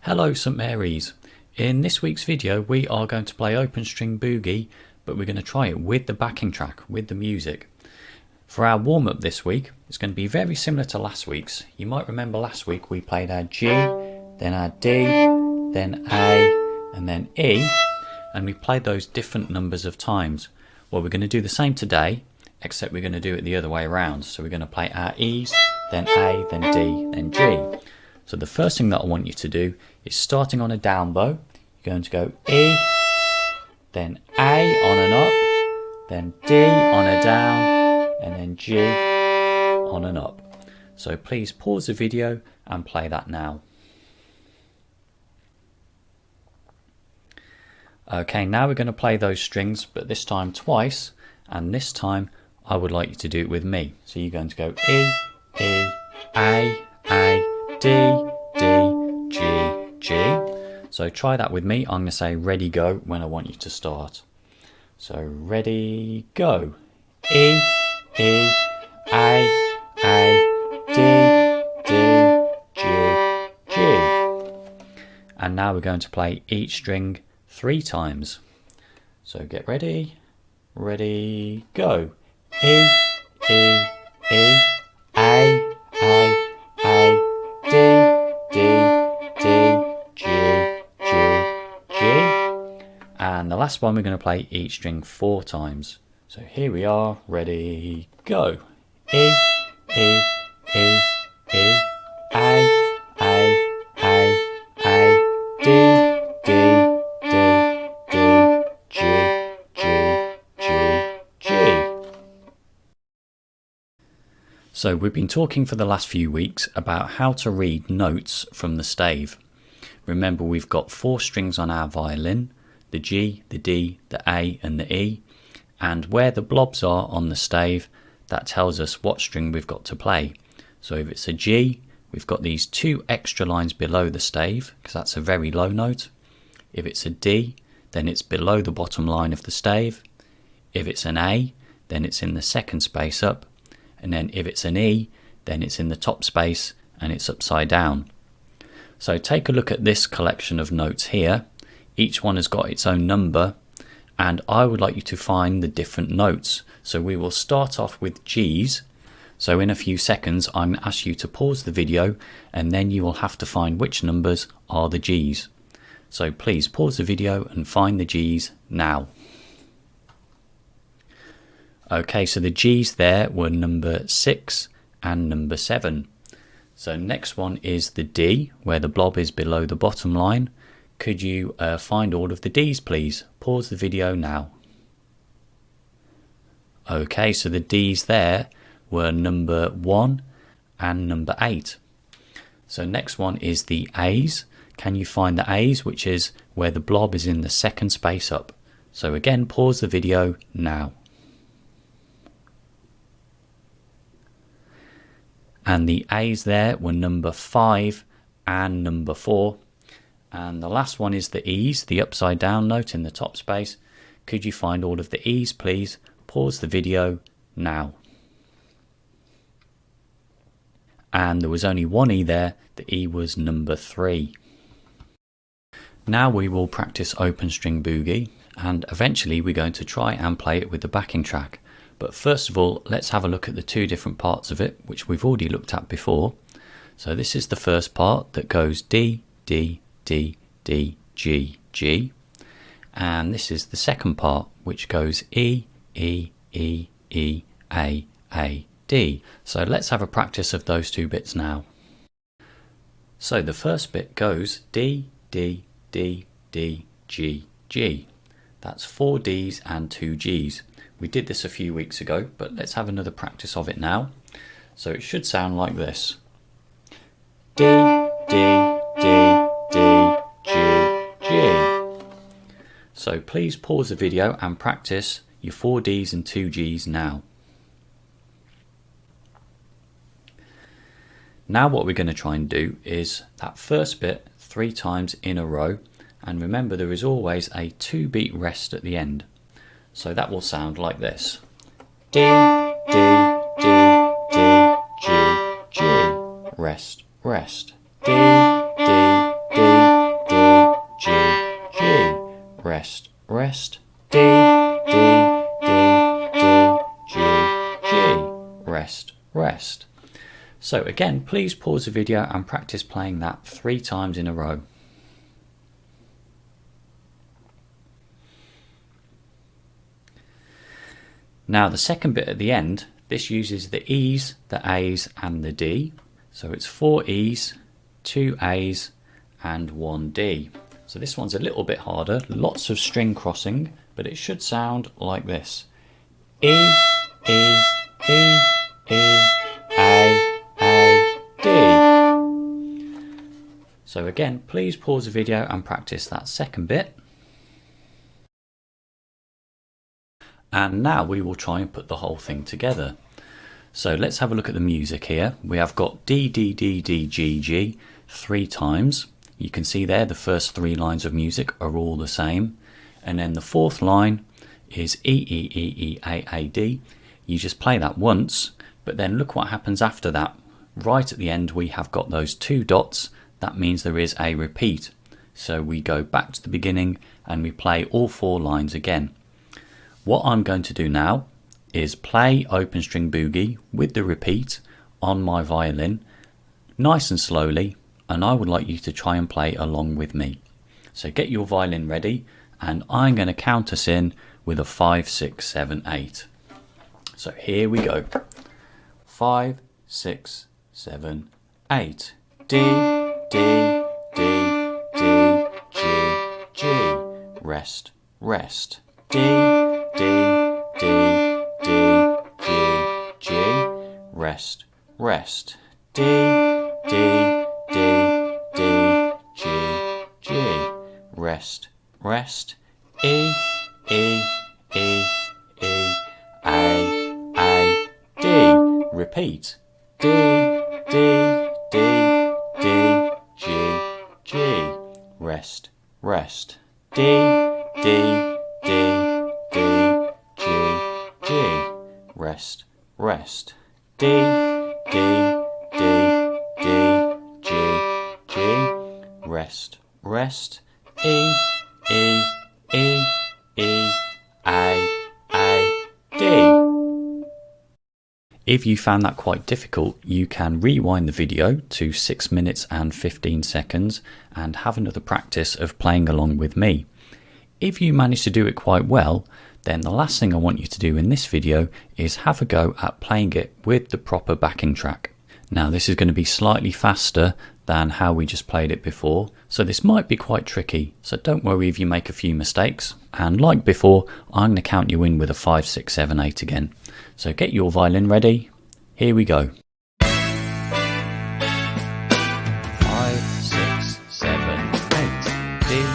Hello St Mary's. In this week's video we are going to play Open String Boogie, but we're going to try it with the backing track, with the music. For our warm-up this week, it's going to be very similar to last week's. You might remember last week we played our G, then our D, then A, and then E, and we played those different numbers of times. Well, we're going to do the same today, except we're going to do it the other way around. So we're going to play our E's, then A, then D, then G. So the first thing that I want you to do is, starting on a down bow, you're going to go E, then A on an up, then D on a down, and then G on an up. So please pause the video and play that now. Okay, now we're going to play those strings, but this time twice, and this time I would like you to do it with me. So you're going to go E, E, A, D, D, G, G. So try that with me. I'm going to say ready, go when I want you to start. So ready, go. E, E, A, D, D, G, G. And now we're going to play each string 3 times. So get ready, ready, go. E, E, E, A, D, D, D, G, G, G. And the last one we're going to play each string 4 times. So here we are, ready, go. E, E, E, E, A, D, D, D, G, G, G, G. So we've been talking for the last few weeks about how to read notes from the stave. Remember, we've got 4 strings on our violin, the G, the D, the A and the E, and where the blobs are on the stave, that tells us what string we've got to play. So if it's a G, we've got these 2 extra lines below the stave, because that's a very low note. If it's a D, then it's below the bottom line of the stave. If it's an A, then it's in the second space up. And then if it's an E, then it's in the top space and it's upside down. So take a look at this collection of notes here. Each one has got its own number, and I would like you to find the different notes. So we will start off with G's. So in a few seconds I'm going to ask you to pause the video, and then you will have to find which numbers are the G's. So please pause the video and find the G's now. Okay, so the G's there were number 6 and number 7. So next one is the D, where the blob is below the bottom line. Could you find all of the D's, please? Pause the video now. Okay, so the D's there were number 1 and number 8. So next one is the A's. Can you find the A's, which is where the blob is in the second space up? So again, pause the video now. And the A's there were number 5 and number 4. And the last one is the E's, the upside down note in the top space. Could you find all of the E's, please? Pause the video now. And there was only one E there. The E was number 3. Now we will practice Open String Boogie, and eventually we're going to try and play it with the backing track. But first of all, let's have a look at the 2 different parts of it, which we've already looked at before. So this is the first part that goes D, D, D, D, G, G. And this is the second part, which goes E, E, E, E, A, D. So let's have a practice of those 2 bits now. So the first bit goes D, D, D, D, G, G. That's 4 D's and 2 G's. We did this a few weeks ago, but let's have another practice of it now. So it should sound like this. D, D, D, D, G, G. So please pause the video and practice your 4 D's and 2 G's now. Now what we're going to try and do is that first bit 3 times in a row, and remember there is always a 2-beat rest at the end. So that will sound like this. D, D, D, D, G, G. Rest, rest. D, D, D, rest, rest, D, D, D, D, G, G, rest, rest. So again, please pause the video and practice playing that 3 times in a row. Now the second bit at the end, this uses the E's, the A's and the D. So it's 4 E's, 2 A's and 1 D. So this one's a little bit harder, lots of string crossing, but it should sound like this. E, E, E, E, A, D. So again, please pause the video and practice that second bit. And now we will try and put the whole thing together. So let's have a look at the music here. We have got D, D, D, D, G, G 3 times. You can see there the first 3 lines of music are all the same. And then the 4th line is E, E, E, E, A, A, D. You just play that once, but then look what happens after that. Right at the end we have got those 2 dots. That means there is a repeat. So we go back to the beginning and we play all 4 lines again. What I'm going to do now is play Open String Boogie with the repeat on my violin, nice and slowly, and I would like you to try and play along with me. So get your violin ready, and I'm going to count us in with a 5, 6, 7, 8. So here we go. 5, 6, 7, 8. D, D, D, D, G, G. Rest, rest. D, D, D, D, G, G, rest, rest. D, D, D, D, G, G, rest, rest. E, E, E, E, A, D. Repeat. D, D, D, D, G, G, rest, rest. D, D, D, D, G, G, rest, rest. D, D, D, D, G, G, rest, rest. E, E, E, E, A, D. If you found that quite difficult, you can rewind the video to 6 minutes and 15 seconds and have another practice of playing along with me. If you manage to do it quite well, then the last thing I want you to do in this video is have a go at playing it with the proper backing track. Now this is going to be slightly faster than how we just played it before, so this might be quite tricky, so don't worry if you make a few mistakes. And like before, I'm going to count you in with a 5, 6, 7, 8 again. So get your violin ready, here we go. 5, 6, 7, 8. D,